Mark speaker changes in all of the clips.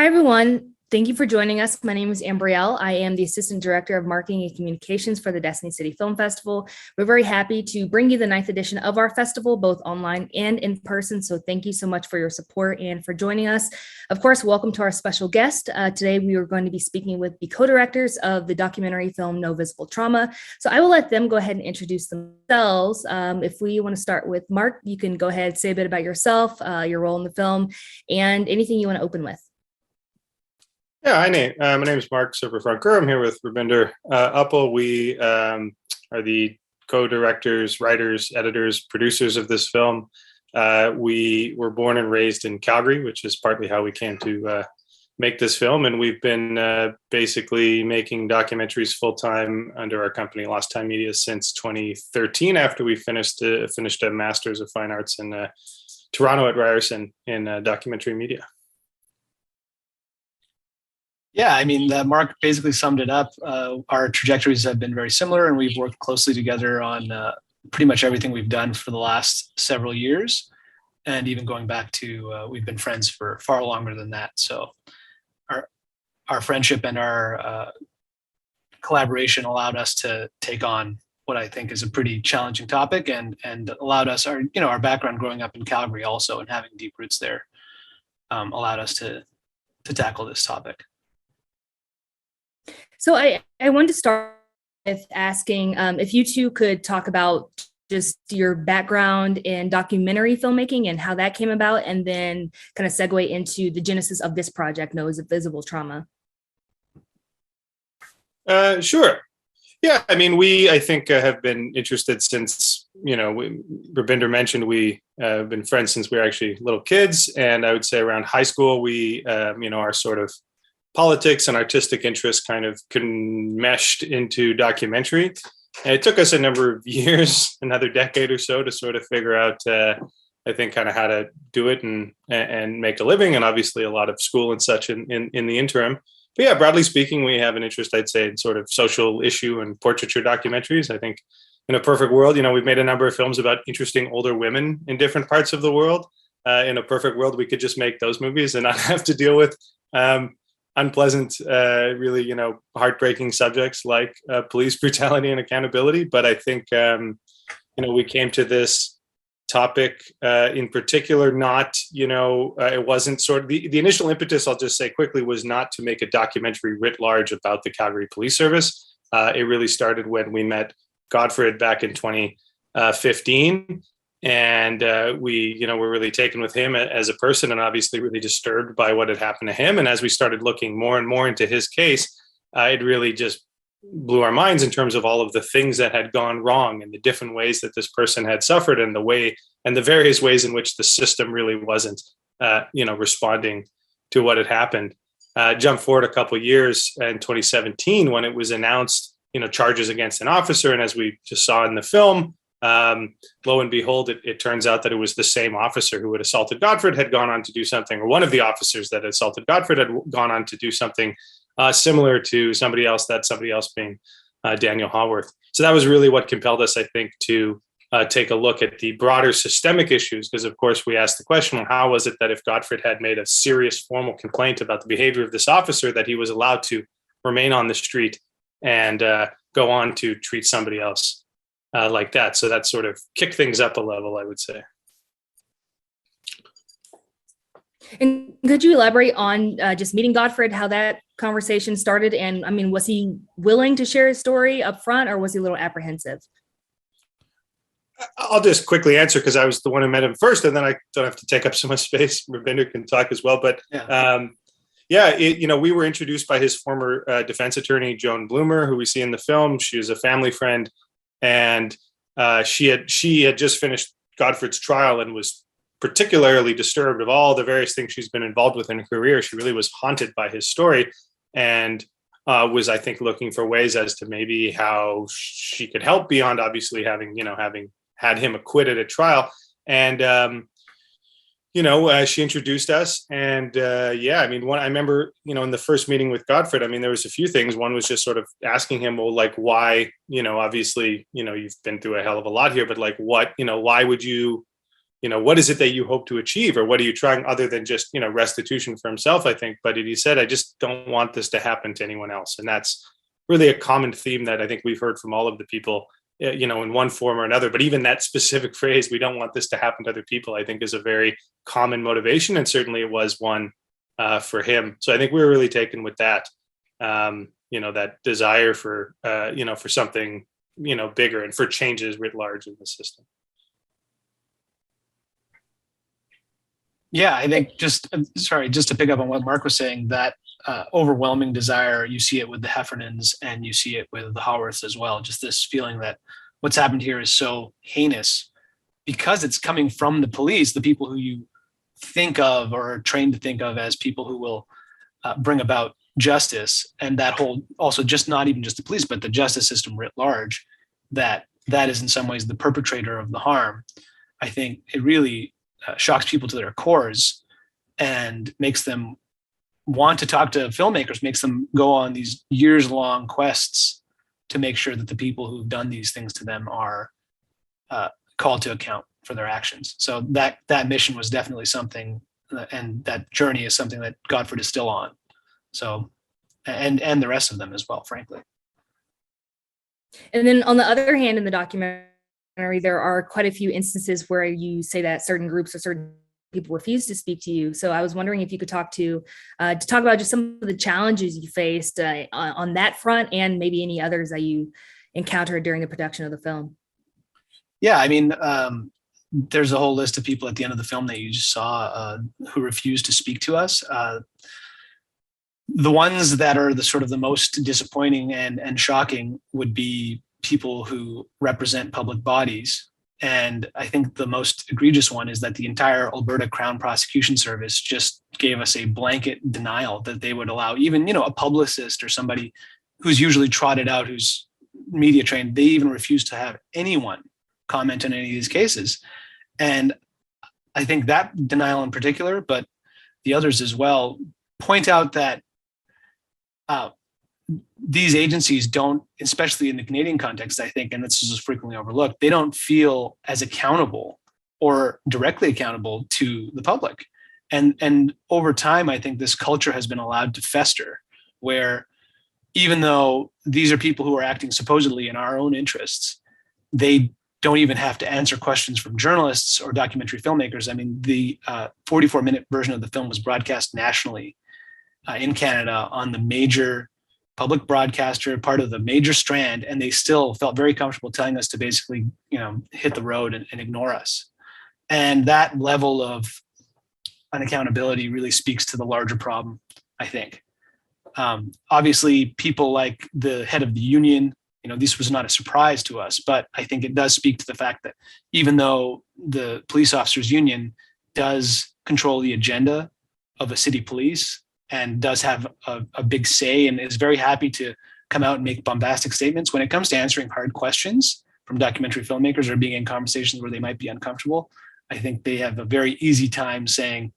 Speaker 1: Hi, everyone. Thank you for joining us. My name is Ambriehl. I am the Assistant Director of Marketing and Communications for the Destiny City Film Festival. We're very happy to bring you the 9th edition of our festival, both online and in person. So thank you so much for your support and for joining us. Of course, welcome to our special guest. Today, we are going to be speaking with the co-directors of the documentary film No Visible Trauma. So I will let them go ahead and introduce themselves. If we want to start with Marc, you can go ahead, say a bit about yourself, your role in the film, and anything you want to open with.
Speaker 2: Yeah, hi, Nate. My name is Marc, Serpa Francoeur. I'm here with Robinder. Uppal. We are the co-directors, writers, editors, producers of this film. We were born and raised in Calgary, which is partly how we came to make this film. And we've been basically making documentaries full-time under our company, Lost Time Media, since 2013, after we finished a Master's of Fine Arts in Toronto at Ryerson in documentary media.
Speaker 3: Yeah, I mean, Marc basically summed it up. Our trajectories have been very similar, and we've worked closely together on pretty much everything we've done for the last several years. And even going back to, we've been friends for far longer than that. So our friendship and our collaboration allowed us to take on what I think is a pretty challenging topic, and allowed us, our background growing up in Calgary also and having deep roots there allowed us to tackle this topic.
Speaker 1: So I wanted to start with asking if you two could talk about just your background in documentary filmmaking and how that came about, and then kind of segue into the genesis of this project, No Visible Trauma.
Speaker 2: Sure. Yeah, I mean, I think, have been interested since, Robinder mentioned we have been friends since we were actually little kids. And I would say around high school, we, our sort of politics and artistic interests kind of meshed into documentary. And it took us a number of years, another decade or so, to sort of figure out, I think, kind of how to do it and make a living, and obviously a lot of school and such in the interim. But yeah, broadly speaking, we have an interest, I'd say, in sort of social issue and portraiture documentaries. I think in a perfect world, we've made a number of films about interesting older women in different parts of the world. In a perfect world, we could just make those movies and not have to deal with unpleasant, really, heartbreaking subjects like police brutality and accountability. But I think, we came to this topic in particular, not, it wasn't sort of the initial impetus, I'll just say quickly, was not to make a documentary writ large about the Calgary Police Service. It really started when we met Godfred back in 2015. And we, were really taken with him as a person, and obviously really disturbed by what had happened to him. And as we started looking more and more into his case, it really just blew our minds in terms of all of the things that had gone wrong and the different ways that this person had suffered, and the various ways in which the system really wasn't, responding to what had happened. Jump forward a couple of years in 2017 when it was announced, charges against an officer, and as we just saw in the film. Lo and behold, it turns out that it was the same officer who had assaulted Godfred had gone on to do something, or one of the officers that assaulted Godfred had gone on to do something similar to somebody else, that somebody else being Daniel Haworth. So that was really what compelled us, I think, to take a look at the broader systemic issues, because, of course, we asked the question, well, how was it that if Godfred had made a serious formal complaint about the behavior of this officer, that he was allowed to remain on the street and go on to treat somebody else like that? So that sort of kicked things up a level, I would say.
Speaker 1: And could you elaborate on just meeting Godfred, how that conversation started? And I mean, was he willing to share his story up front, or was he a little apprehensive?
Speaker 2: I'll just quickly answer, because I was the one who met him first, and then I don't have to take up so much space. Robinder can talk as well. But we were introduced by his former defense attorney, Joan Bloomer, who we see in the film. She was a family friend. And she had just finished Godfred's trial and was particularly disturbed of all the various things she's been involved with in her career. She really was haunted by his story, and was, I think, looking for ways as to maybe how she could help beyond obviously having had him acquitted at trial. And she introduced us, and I remember, in the first meeting with Godfred, there was a few things. One was just sort of asking him, well, like, why, obviously, you've been through a hell of a lot here, but like, what, why would you what is it that you hope to achieve, or what are you trying other than just, restitution for himself, I think. But he said, I just don't want this to happen to anyone else. And that's really a common theme that I think we've heard from all of the people, in one form or another. But even that specific phrase, we don't want this to happen to other people, I think is a very common motivation. And certainly it was one for him. So I think we were really taken with that, that desire for, for something, bigger and for changes writ large in the system.
Speaker 3: Yeah, I think just to pick up on what Marc was saying, that overwhelming desire, you see it with the Heffernans and you see it with the Haworths as well. Just this feeling that what's happened here is so heinous because it's coming from the police, the people who you think of or are trained to think of as people who will bring about justice, and that whole, also just not even just the police, but the justice system writ large, that is in some ways the perpetrator of the harm. I think it really shocks people to their cores and makes them want to talk to filmmakers, makes them go on these years-long quests to make sure that the people who've done these things to them are called to account for their actions. So that mission was definitely something, and that journey is something that Godford is still on. So, and the rest of them as well, frankly.
Speaker 1: And then on the other hand, in the documentary, there are quite a few instances where you say that certain groups or certain people refuse to speak to you. So I was wondering if you could talk about just some of the challenges you faced on that front, and maybe any others that you encountered during the production of the film.
Speaker 3: Yeah, I mean, there's a whole list of people at the end of the film that you just saw who refused to speak to us. The ones that are the sort of the most disappointing and shocking would be people who represent public bodies. And I think the most egregious one is that the entire Alberta Crown Prosecution Service just gave us a blanket denial that they would allow even, a publicist or somebody who's usually trotted out, who's media trained. They even refused to have anyone comment on any of these cases. And I think that denial in particular, but the others as well, point out that these agencies don't, especially in the Canadian context, I think, and this is frequently overlooked, they don't feel as accountable or directly accountable to the public. And over time, I think this culture has been allowed to fester, where even though these are people who are acting supposedly in our own interests, they don't even have to answer questions from journalists or documentary filmmakers. I mean, the 44-minute version of the film was broadcast nationally in Canada on the major public broadcaster, part of the major strand, and they still felt very comfortable telling us to basically, hit the road and ignore us. And that level of unaccountability really speaks to the larger problem, I think. Obviously, people like the head of the union, this was not a surprise to us, but I think it does speak to the fact that even though the police officers union does control the agenda of a city police and does have a big say and is very happy to come out and make bombastic statements, when it comes to answering hard questions from documentary filmmakers or being in conversations where they might be uncomfortable, I think they have a very easy time saying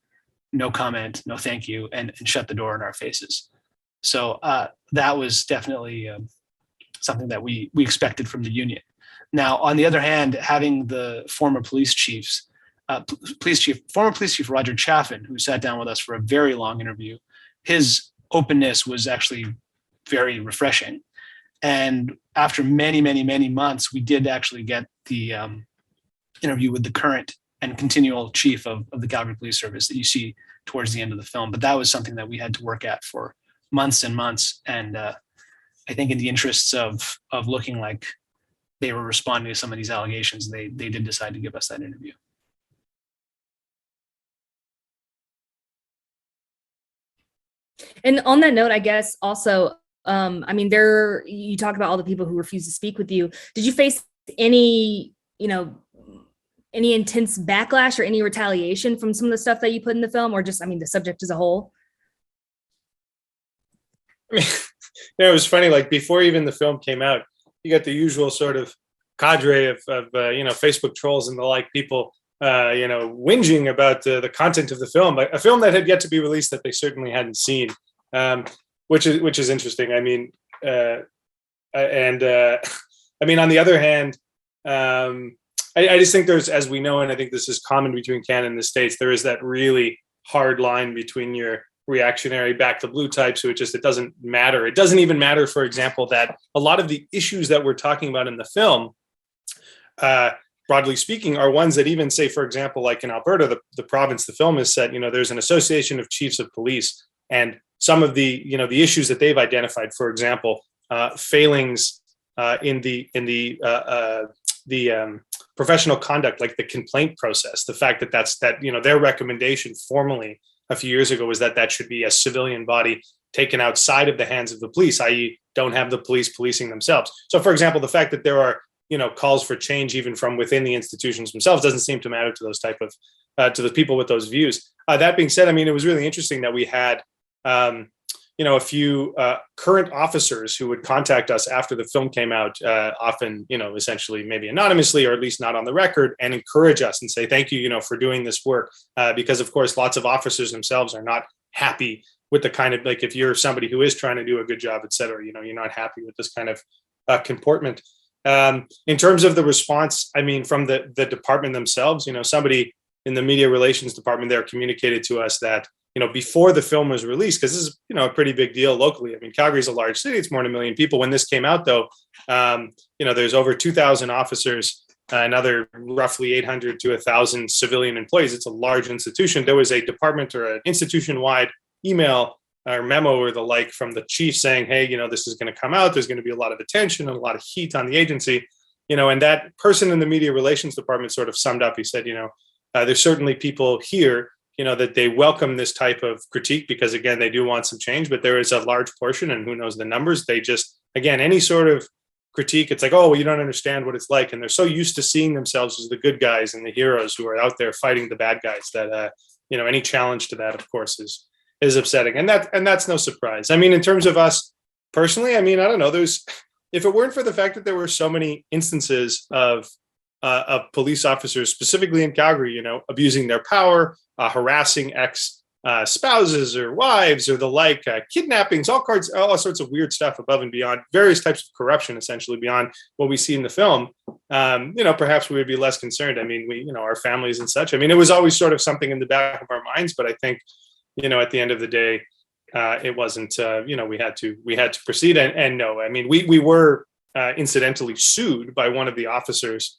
Speaker 3: no comment, no thank you, and shut the door in our faces. So that was definitely something that we expected from the union. Now, on the other hand, having the former police chief Roger Chaffin, who sat down with us for a very long interview, his openness was actually very refreshing. And after many, many, many months, we did actually get the interview with the current and continual chief of the Calgary Police Service that you see towards the end of the film. But that was something that we had to work at for months and months. And I think in the interests of looking like they were responding to some of these allegations, they did decide to give us that interview.
Speaker 1: And on that note, I guess also, you talk about all the people who refuse to speak with you. Did you face any intense backlash or any retaliation from some of the stuff that you put in the film, or just, the subject as a whole?
Speaker 2: It was funny, like before even the film came out, you got the usual sort of cadre of Facebook trolls and the like, people whinging about the content of the film, a film that had yet to be released that they certainly hadn't seen, which is interesting. On the other hand, I just think there's, as we know, and I think this is common between Canada and the States, there is that really hard line between your reactionary back to blue types who it doesn't matter. It doesn't even matter, for example, that a lot of the issues that we're talking about in the film, broadly speaking, are ones that even say, for example, like in Alberta, the province the film is set, there's an association of chiefs of police, and some of the, the issues that they've identified, for example, failings in the professional conduct, like the complaint process, the fact that their recommendation formally a few years ago was that should be a civilian body taken outside of the hands of the police, i.e. don't have the police policing themselves. So, for example, the fact that there are, calls for change even from within the institutions themselves doesn't seem to matter to those type of, to the people with those views. That being said, I mean, it was really interesting that we had, a few current officers who would contact us after the film came out, often, essentially maybe anonymously or at least not on the record, and encourage us and say, thank you, for doing this work. Because of course, lots of officers themselves are not happy with the kind of, like, if you're somebody who is trying to do a good job, et cetera, you're not happy with this kind of comportment. In terms of the response, I mean, from the department themselves, somebody in the media relations department there communicated to us that, before the film was released, because this is, a pretty big deal locally. I mean, Calgary is a large city. It's more than 1 million people. When this came out, though, there's over 2,000 officers, another roughly 800 to 1,000 civilian employees. It's a large institution. There was a department or an institution-wide email or memo or the like from the chief saying, hey, this is going to come out. There's going to be a lot of attention and a lot of heat on the agency. And that person in the media relations department sort of summed up. He said, there's certainly people here that they welcome this type of critique because, again, they do want some change, but there is a large portion, and who knows the numbers, they just, again, any sort of critique, it's like, oh, well, you don't understand what it's like. And they're so used to seeing themselves as the good guys and the heroes who are out there fighting the bad guys that, any challenge to that, of course, is upsetting. And that's no surprise. I mean, in terms of us personally, I mean, I don't know, if it weren't for the fact that there were so many instances of police officers, specifically in Calgary, abusing their power, harassing spouses or wives or the like, kidnappings, all sorts of weird stuff above and beyond, various types of corruption, essentially beyond what we see in the film, perhaps we would be less concerned. I mean, we, our families and such. I mean, it was always sort of something in the back of our minds, but I think, at the end of the day, it wasn't, we had to proceed. And no, I mean, we were incidentally sued by one of the officers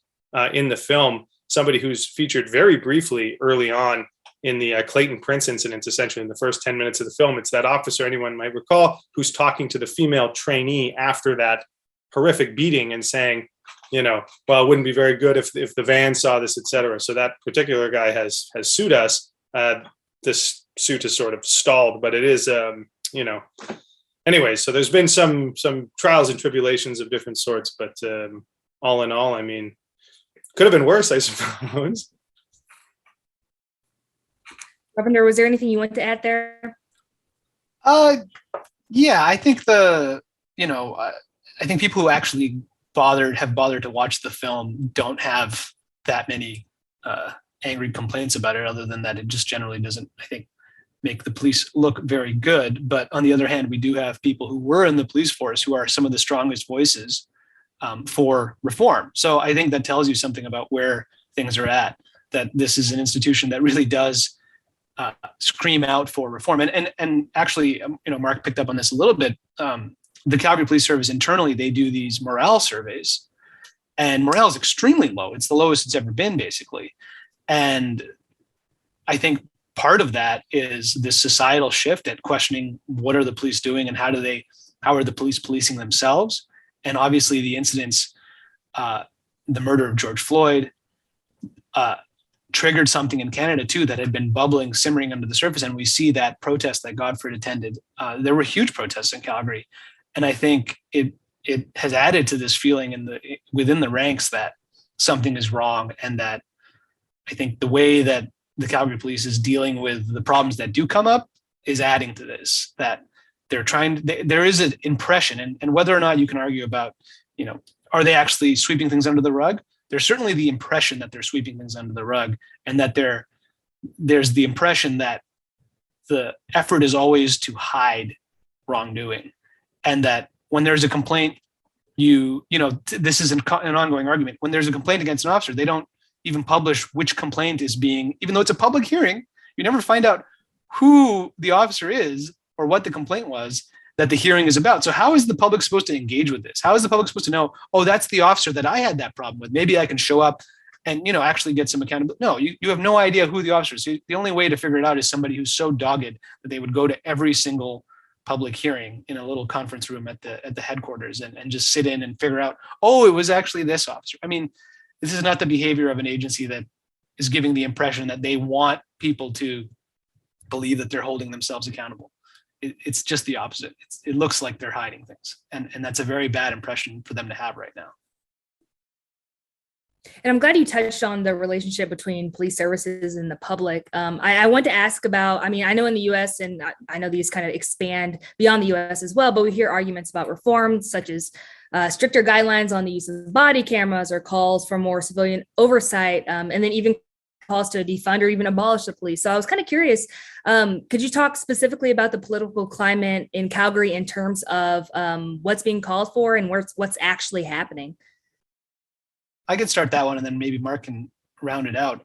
Speaker 2: in the film, somebody who's featured very briefly early on in the Clayton Prince incident, essentially in the first 10 minutes of the film. It's that officer, anyone might recall, who's talking to the female trainee after that horrific beating and saying, well, it wouldn't be very good if the van saw this, et cetera. So that particular guy has sued us. This suit is sort of stalled, but it is, anyway, so there's been some trials and tribulations of different sorts, but all in all, I mean, could have been worse, I suppose.
Speaker 1: Robinder, was there anything you want to add there?
Speaker 3: Yeah, I think I think people who actually have bothered to watch the film don't have that many angry complaints about it, other than that it just generally doesn't, I think, make the police look very good. But on the other hand, we do have people who were in the police force who are some of the strongest voices for reform. So I think that tells you something about where things are at, that this is an institution that really does scream out for reform. And actually, Marc picked up on this a little bit. The Calgary Police Service internally, they do these morale surveys, and morale is extremely low. It's the lowest it's ever been, basically. And I think part of that is this societal shift at questioning what are the police doing and how are the police policing themselves. And obviously the incidents, the murder of George Floyd, triggered something in Canada too that had been bubbling, simmering under the surface. And we see that protest that Godfred attended. There were huge protests in Calgary. And I think it has added to this feeling within the ranks that something is wrong, and that I think the way that the Calgary police is dealing with the problems that do come up is adding to this, that there is an impression, and whether or not you can argue about, are they actually sweeping things under the rug? There's certainly the impression that they're sweeping things under the rug, and that there's the impression that the effort is always to hide wrongdoing, and that when there's a complaint this is an ongoing argument. When there's a complaint against an officer, they don't even publish which complaint is being, even though it's a public hearing, you never find out who the officer is or what the complaint was that the hearing is about. So how is the public supposed to engage with this? How is the public supposed to know, oh, that's the officer that I had that problem with? Maybe I can show up and, actually get some accountability. No, you have no idea who the officer is. So the only way to figure it out is somebody who's so dogged that they would go to every single public hearing in a little conference room at the headquarters and just sit in and figure out, oh, it was actually this officer. I mean, this is not the behavior of an agency that is giving the impression that they want people to believe that they're holding themselves accountable. It's just the opposite. It looks like they're hiding things. And that's a very bad impression for them to have right now.
Speaker 1: And I'm glad you touched on the relationship between police services and the public. I want to ask about, I know in the US, and I know these kind of expand beyond the US as well, but we hear arguments about reforms such as stricter guidelines on the use of body cameras or calls for more civilian oversight, and then even calls to defund or even abolish the police. So I was kind of curious, could you talk specifically about the political climate in Calgary in terms of what's being called for and what's actually happening?
Speaker 3: I could start that one and then maybe Marc can round it out.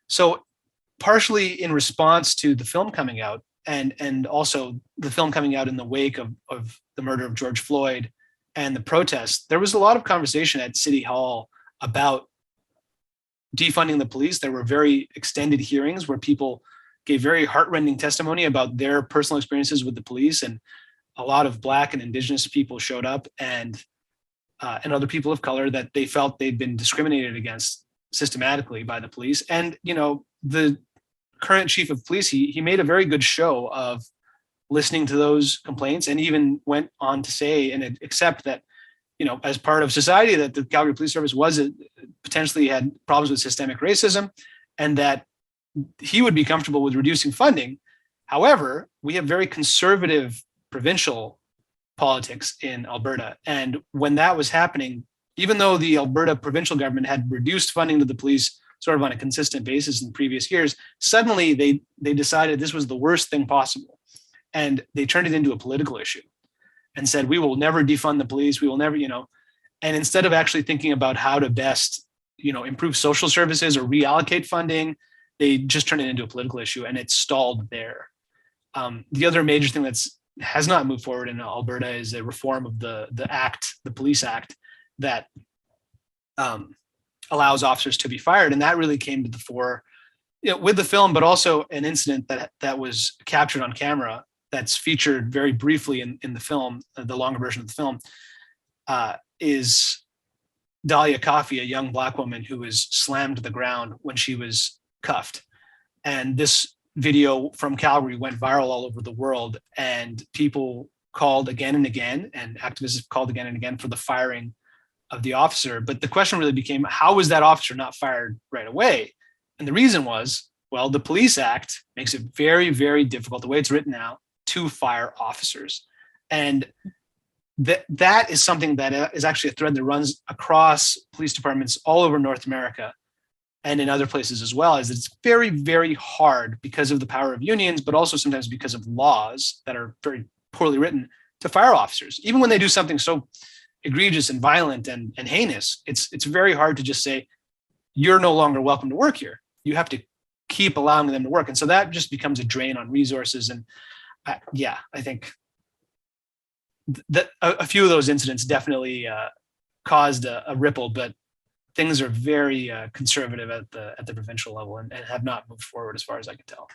Speaker 3: So partially in response to the film coming out and also the film coming out in the wake of the murder of George Floyd and the protests, there was a lot of conversation at City Hall about defunding the police. There were very extended hearings where people gave very heartrending testimony about their personal experiences with the police, and a lot of Black and Indigenous people showed up and other people of color that they felt they'd been discriminated against systematically by the police. And, the current chief of police, he made a very good show of listening to those complaints and even went on to say and accept that, as part of society, that the Calgary Police Service potentially had problems with systemic racism and that he would be comfortable with reducing funding. However, we have very conservative provincial politics in Alberta. And when that was happening, even though the Alberta provincial government had reduced funding to the police sort of on a consistent basis in previous years, suddenly they decided this was the worst thing possible. And they turned it into a political issue and said, we will never defund the police. We will never, and instead of actually thinking about how to best, improve social services or reallocate funding, they just turned it into a political issue and it stalled there. The other major thing has not moved forward in Alberta is a reform of the Police Act that allows officers to be fired. And that really came to the fore with the film, but also an incident that was captured on camera that's featured very briefly in the film, the longer version of the film, is Dahlia Coffey, a young Black woman who was slammed to the ground when she was cuffed. And this video from Calgary went viral all over the world, and people called again and again, and activists called again and again for the firing of the officer. But the question really became, how was that officer not fired right away? And the reason was, well, the Police Act makes it very, very difficult, the way it's written now, to fire officers. And that is something that is actually a thread that runs across police departments all over North America and in other places as well, is it's very, very hard because of the power of unions, but also sometimes because of laws that are very poorly written to fire officers. Even when they do something so egregious and violent and heinous, it's very hard to just say, you're no longer welcome to work here. You have to keep allowing them to work. And so that just becomes a drain on resources. And I think that a few of those incidents definitely caused a ripple, but things are very conservative at the provincial level and have not moved forward as far as I can tell.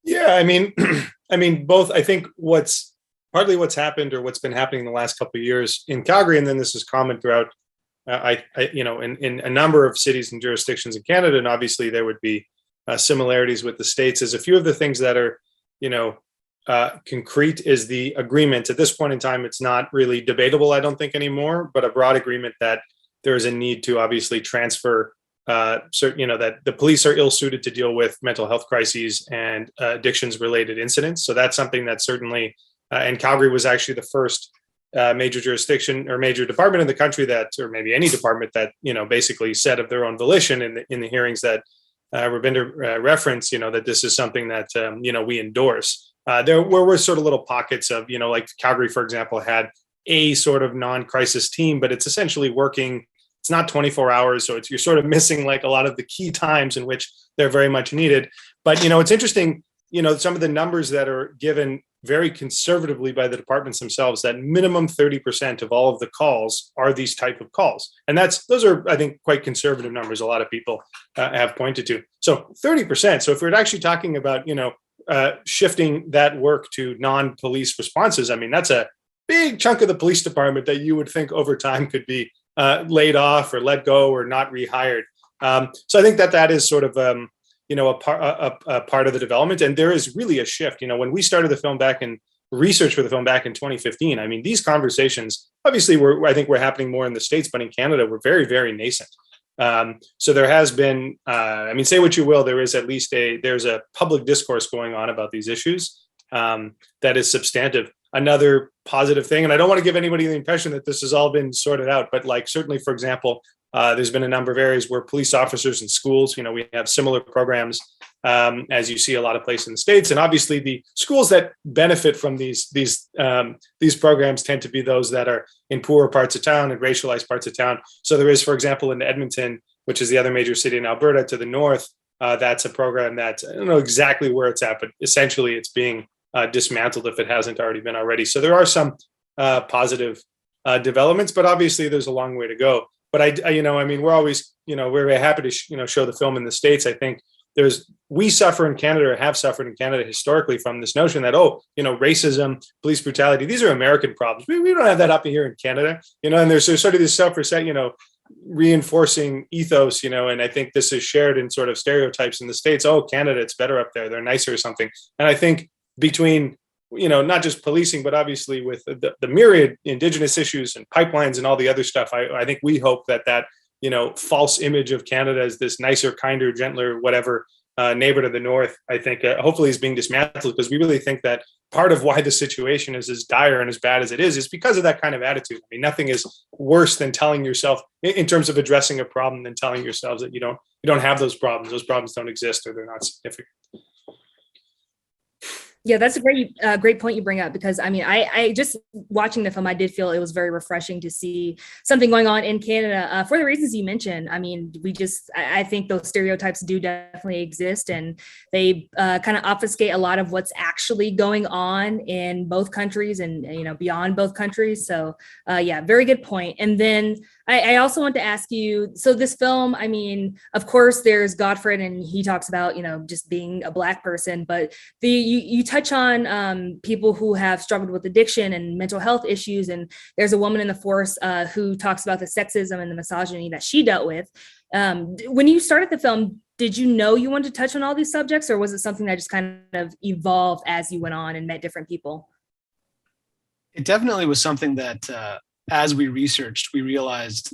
Speaker 2: Yeah, both. I think what's happened or what's been happening in the last couple of years in Calgary, and then this is common throughout, in a number of cities and jurisdictions in Canada, and obviously there would be similarities with the states, is a few of the things that are, concrete is the agreement. At this point in time, it's not really debatable, I don't think anymore, but a broad agreement that there is a need to obviously transfer, that the police are ill-suited to deal with mental health crises and addictions-related incidents. So that's something that certainly, and Calgary was actually the first major jurisdiction or major department in the country that, or maybe any department that, basically said of their own volition in the hearings that Robinder referenced, that this is something that, we endorse. There were sort of little pockets of, like Calgary, for example, had a sort of non-crisis team, but it's essentially working. It's not 24 hours. So you're sort of missing like a lot of the key times in which they're very much needed. But, it's interesting, some of the numbers that are given very conservatively by the departments themselves, that minimum 30% of all of the calls are these type of calls. And those are, I think, quite conservative numbers. A lot of people have pointed to. So 30%. So if we're actually talking about, shifting that work to non-police responses, I mean, that's a big chunk of the police department that you would think over time could be laid off or let go or not rehired. So I think that is sort of, a part of the development. And there is really a shift. When we started the film research for the film back in 2015, I mean, these conversations obviously I think we're happening more in the States, but in Canada, we're very, very nascent. So there has been, say what you will, there's a public discourse going on about these issues that is substantive. Another positive thing, and I don't want to give anybody the impression that this has all been sorted out, but like certainly, for example, there's been a number of areas where police officers in schools, we have similar programs as you see a lot of places in the States. And obviously the schools that benefit from these programs tend to be those that are in poorer parts of town and racialized parts of town. So there is, for example, in Edmonton, which is the other major city in Alberta to the north, that's a program that I don't know exactly where it's at, but essentially it's being dismantled if it hasn't already been already. So there are some positive developments, but obviously there's a long way to go. But we're always, we're very happy to, show the film in the States. I think we suffer in Canada or have suffered in Canada historically from this notion that, racism, police brutality, these are American problems. We don't have that up here in Canada, and there's sort of this reinforcing ethos, and I think this is shared in sort of stereotypes in the States. Oh, Canada, it's better up there. They're nicer or something. And I think between, not just policing, but obviously with the myriad Indigenous issues and pipelines and all the other stuff, I think we hope that false image of Canada as this nicer, kinder, gentler, whatever neighbor to the north, I think hopefully is being dismantled, because we really think that part of why the situation is as dire and as bad as it is because of that kind of attitude. I mean, nothing is worse than telling yourself, in terms of addressing a problem, than telling yourselves that you don't have those problems. Those problems don't exist, or they're not significant.
Speaker 1: Yeah, that's a great point you bring up, because I just watching the film, I did feel it was very refreshing to see something going on in Canada for the reasons you mentioned. I mean, I think those stereotypes do definitely exist, and they kind of obfuscate a lot of what's actually going on in both countries and, beyond both countries. So yeah, very good point. And then I also want to ask you, so this film, I mean, of course there's Godfred, and he talks about, just being a Black person, but you touch on people who have struggled with addiction and mental health issues. And there's a woman in the force who talks about the sexism and the misogyny that she dealt with. When you started the film, did you know you wanted to touch on all these subjects, or was it something that just kind of evolved as you went on and met different people?
Speaker 3: It definitely was something that, as we researched, we realized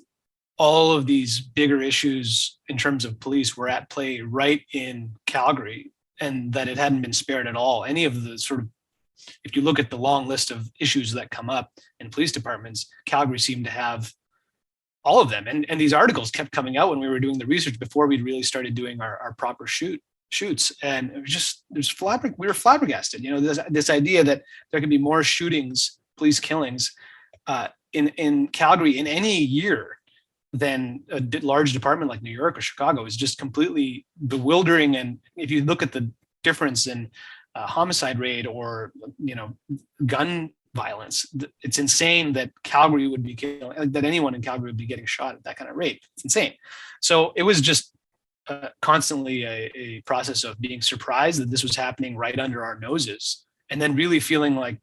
Speaker 3: all of these bigger issues in terms of police were at play right in Calgary, and that it hadn't been spared at all. Any of the sort of, if you look at the long list of issues that come up in police departments, Calgary seemed to have all of them. And these articles kept coming out when we were doing the research before we'd really started doing our proper shoots. And it was just, we were flabbergasted, this idea that there could be more shootings, police killings in Calgary in any year than a large department like New York or Chicago is just completely bewildering. And if you look at the difference in homicide rate or, gun violence, it's insane that Calgary would be killing, that anyone in Calgary would be getting shot at that kind of rate. It's insane. So it was just constantly a process of being surprised that this was happening right under our noses, and then really feeling like,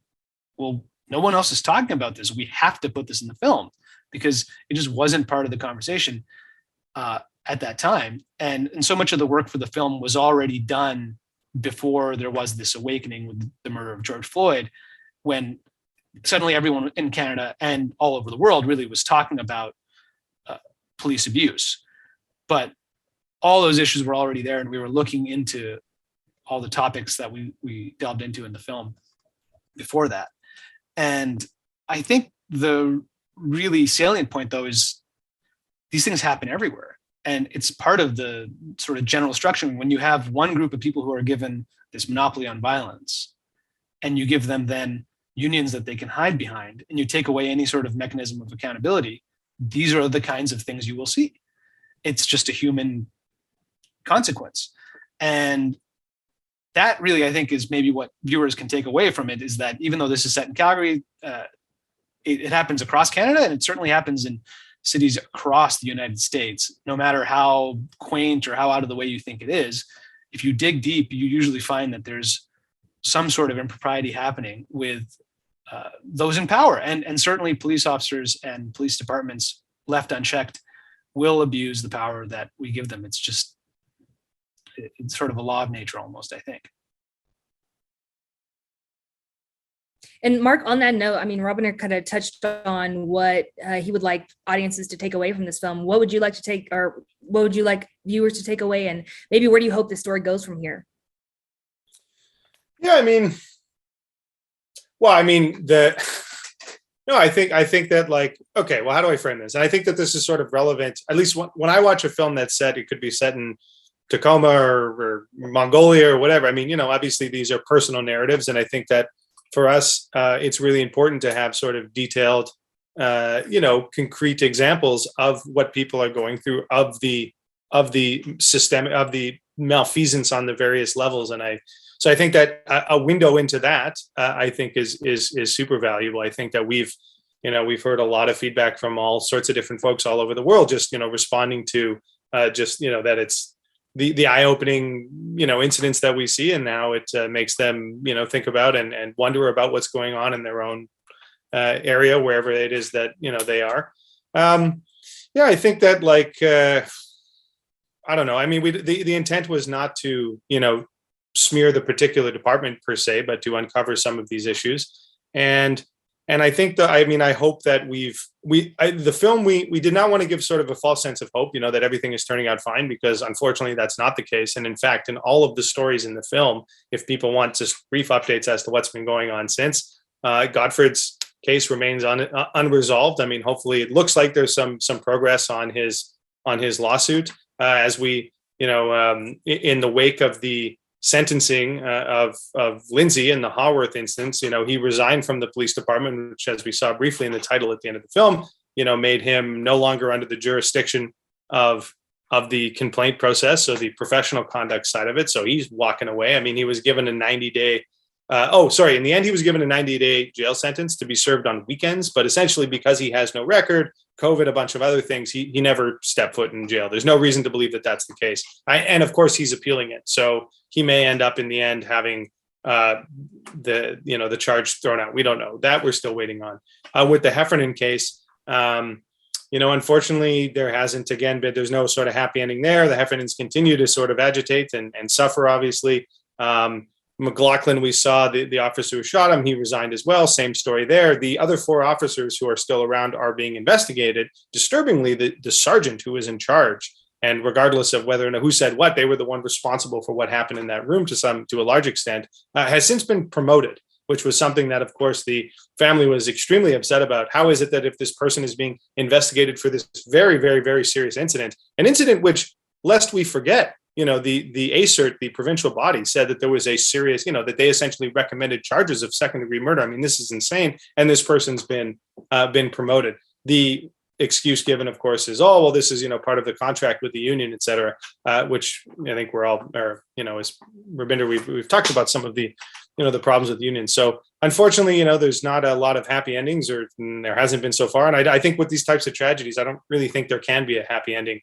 Speaker 3: well, no one else is talking about this. We have to put this in the film, because it just wasn't part of the conversation at that time. And so much of the work for the film was already done before there was this awakening with the murder of George Floyd, when suddenly everyone in Canada and all over the world really was talking about police abuse. But all those issues were already there, and we were looking into all the topics that we delved into in the film before that. And I think the really salient point, though, is these things happen everywhere. And it's part of the sort of general structure. When you have one group of people who are given this monopoly on violence, and you give them then unions that they can hide behind, and you take away any sort of mechanism of accountability, these are the kinds of things you will see. It's just a human consequence. And that really, I think, is maybe what viewers can take away from it, is that even though this is set in Calgary, it happens across Canada, and it certainly happens in cities across the United States. No matter how quaint or how out of the way you think it is, if you dig deep, you usually find that there's some sort of impropriety happening with those in power. And certainly police officers and police departments left unchecked will abuse the power that we give them. It's sort of a law of nature almost, I think.
Speaker 1: And Marc, on that note, I mean, Robinder kind of touched on what he would like audiences to take away from this film. What would you like to take, or what would you like viewers to take away? And maybe where do you hope the story goes from here?
Speaker 2: Yeah, I think that, like, okay, well, how do I frame this? And I think that this is sort of relevant, at least when I watch a film that's set, it could be set in Tacoma or Mongolia or whatever. I mean, obviously these are personal narratives. And I think that for us, it's really important to have sort of detailed, concrete examples of what people are going through, of the system, of the malfeasance on the various levels. And so I think that a window into that, I think is super valuable. I think that we've heard a lot of feedback from all sorts of different folks all over the world, just, responding to that it's the eye-opening, incidents that we see. And now it makes them, think about and wonder about what's going on in their own area, wherever it is that, they are. I think that, like, I don't know. I mean, the intent was not to, smear the particular department per se, but to uncover some of these issues. And I think I hope that the film, we did not want to give sort of a false sense of hope, that everything is turning out fine, because unfortunately that's not the case. And in fact, in all of the stories in the film, if people want just brief updates as to what's been going on since, Godfred's case remains unresolved. I mean, hopefully it looks like there's some progress on his lawsuit, as we, in the wake of the sentencing of Lindsay in the Haworth instance, he resigned from the police department, which, as we saw briefly in the title at the end of the film, made him no longer under the jurisdiction of the complaint process, so the professional conduct side of it. So he's walking away. I mean, he was given a 90-day in the end, he was given a 90-day jail sentence to be served on weekends, but essentially because he has no record, COVID, a bunch of other things, he never stepped foot in jail. There's no reason to believe that that's the case. And of course, he's appealing it. So he may end up in the end having the charge thrown out. We don't know. That we're still waiting on. With the Heffernan case, unfortunately, there hasn't, again, been, there's no sort of happy ending there. The Heffernans continue to sort of agitate and suffer, obviously. McLaughlin, we saw the officer who shot him, he resigned as well. Same story there. The other 4 officers who are still around are being investigated. Disturbingly, the sergeant who was in charge, and regardless of whether or not who said what, they were the one responsible for what happened in that room to a large extent, has since been promoted, which was something that, of course, the family was extremely upset about. How is it that if this person is being investigated for this very, very, very serious incident, an incident which, lest we forget, the ACERT, the provincial body, said that there was a serious, that they essentially recommended charges of second-degree murder. I mean, this is insane. And this person's been promoted. The excuse given, of course, is, oh, well, this is, part of the contract with the union, et cetera, which I think we're all, as Robinder, we've talked about some of the, the problems with unions. So unfortunately, there's not a lot of happy endings, or there hasn't been so far. And I think with these types of tragedies, I don't really think there can be a happy ending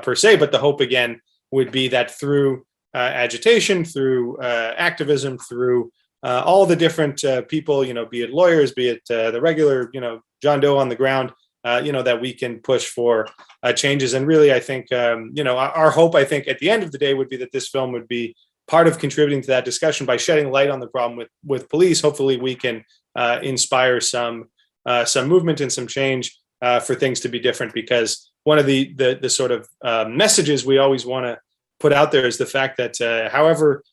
Speaker 2: per se, but the hope, again, would be that through agitation, through activism, through all the different people, be it lawyers, be it the regular, John Doe on the ground, that we can push for changes. And really, I think, our hope, I think, at the end of the day would be that this film would be part of contributing to that discussion by shedding light on the problem with police. Hopefully we can inspire some movement and some change for things to be different, because one of the sort of messages we always want to put out there is the fact that however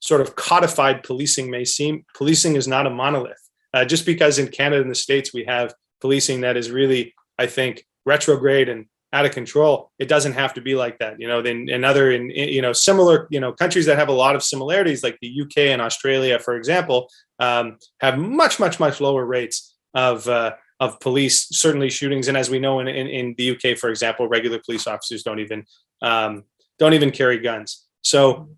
Speaker 2: sort of codified policing may seem, policing is not a monolith. Just because in Canada and the States we have policing that is really, I think, retrograde and out of control. It doesn't have to be like that. Then in similar, countries that have a lot of similarities, like the UK and Australia, for example, have much, much, much lower rates of police, certainly shootings. And as we know in the UK, for example, regular police officers don't even carry guns. So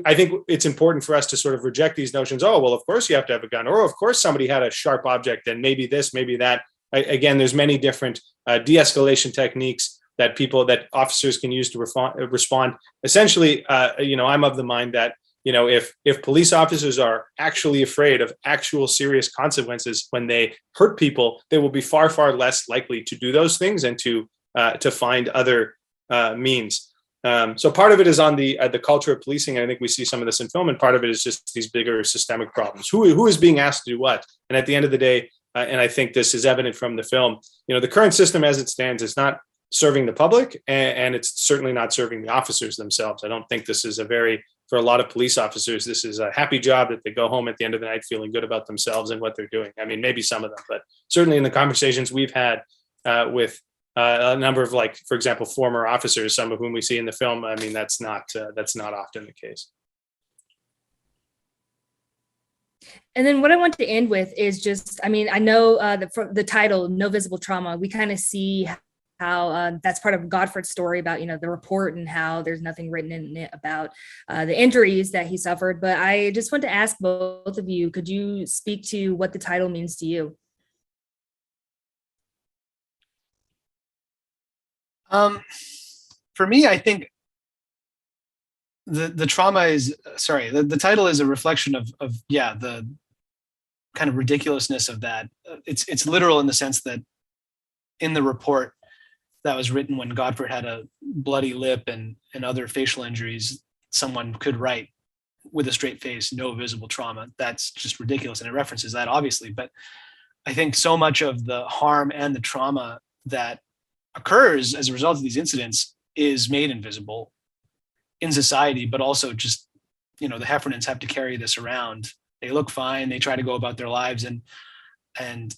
Speaker 2: I think it's important for us to sort of reject these notions. Oh, well, of course you have to have a gun, or of course somebody had a sharp object and maybe this, maybe that. Again, there's many different de-escalation techniques that officers can use to respond. Essentially, I'm of the mind that, if police officers are actually afraid of actual serious consequences when they hurt people, they will be far, far less likely to do those things and to find other means. So part of it is on the culture of policing. And I think we see some of this in film, and part of it is just these bigger systemic problems. Who is being asked to do what? And at the end of the day, and I think this is evident from the film, the current system as it stands is not serving the public, and it's certainly not serving the officers themselves. I don't think this is for a lot of police officers, this is a happy job that they go home at the end of the night feeling good about themselves and what they're doing. I mean, maybe some of them, but certainly in the conversations we've had with a number of, for example, former officers, some of whom we see in the film, I mean, that's not often the case.
Speaker 1: And then what I want to end with is just, I mean, I know the title, No Visible Trauma, we kind of see how that's part of Godfred's story about, the report and how there's nothing written in it about the injuries that he suffered. But I just want to ask both of you, could you speak to what the title means to you?
Speaker 3: For me, I think the trauma is, the title is a reflection of the kind of ridiculousness of that. It's literal in the sense that in the report that was written when Godfred had a bloody lip and other facial injuries, someone could write with a straight face, no visible trauma. That's just ridiculous. And it references that, obviously. But I think so much of the harm and the trauma that occurs as a result of these incidents is made invisible in society, but also just, the Heffernans have to carry this around. They look fine. They try to go about their lives and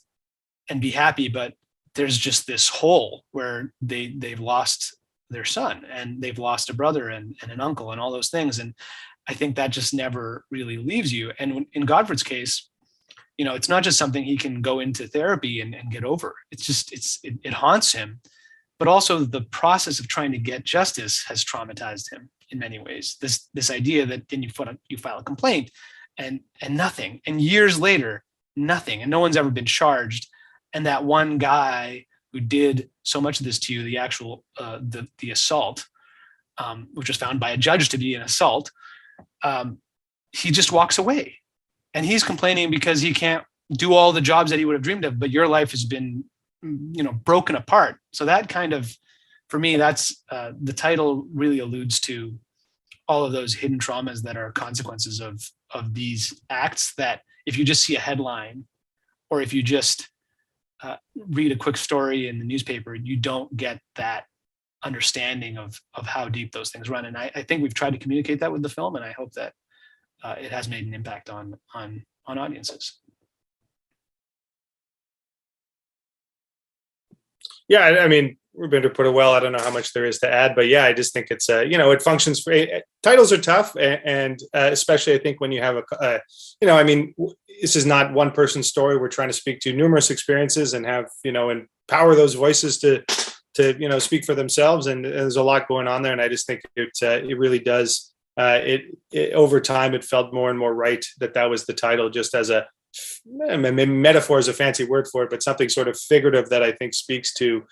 Speaker 3: be happy, but there's just this hole where they've lost their son and they've lost a brother and an uncle and all those things. And I think that just never really leaves you. And in Godfred's case, it's not just something he can go into therapy and get over. It's just, it haunts him, but also the process of trying to get justice has traumatized him in many ways. This idea that then you file a complaint and nothing, and years later, nothing, and no one's ever been charged. And that one guy who did so much of this to you, the actual, the assault, which was found by a judge to be an assault, he just walks away. And he's complaining because he can't do all the jobs that he would have dreamed of, but your life has been, broken apart. So that kind of, for me, that's the title really alludes to all of those hidden traumas that are consequences of these acts, that if you just see a headline or if you just read a quick story in the newspaper, you don't get that understanding of how deep those things run. And I think we've tried to communicate that with the film, and I hope that it has made an impact on audiences.
Speaker 2: Yeah, I mean, Robinder put it well. I don't know how much there is to add, but yeah, I just think it's it functions for titles are tough, and especially I think when you have I mean, this is not one person's story. We're trying to speak to numerous experiences and have empower those voices to speak for themselves. And there's a lot going on there, and I just think it really does. It over time, it felt more and more right that was the title, just as a metaphor is a fancy word for it, but something sort of figurative that I think speaks to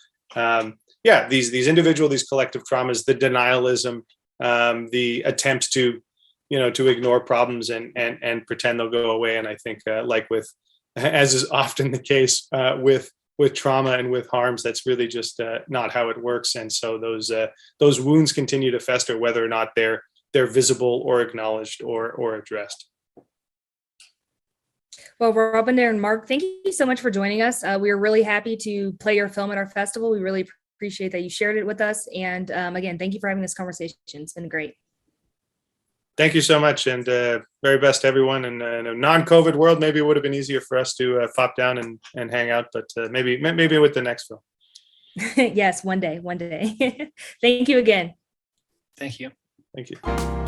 Speaker 2: these individual, these collective traumas, the denialism, the attempt to ignore problems and pretend they'll go away. And I think as is often the case with trauma and with harms, that's really just not how it works. And so those wounds continue to fester, whether or not they're visible or acknowledged or addressed.
Speaker 1: Well, Robinder and Marc, thank you so much for joining us. We are really happy to play your film at our festival. We really appreciate that you shared it with us. And again, thank you for having this conversation. It's been great.
Speaker 2: Thank you so much, and very best to everyone. And in a non-COVID world, maybe it would have been easier for us to pop down and hang out, but maybe with the next film.
Speaker 1: Yes, one day, one day. Thank you again.
Speaker 3: Thank you.
Speaker 2: Thank you.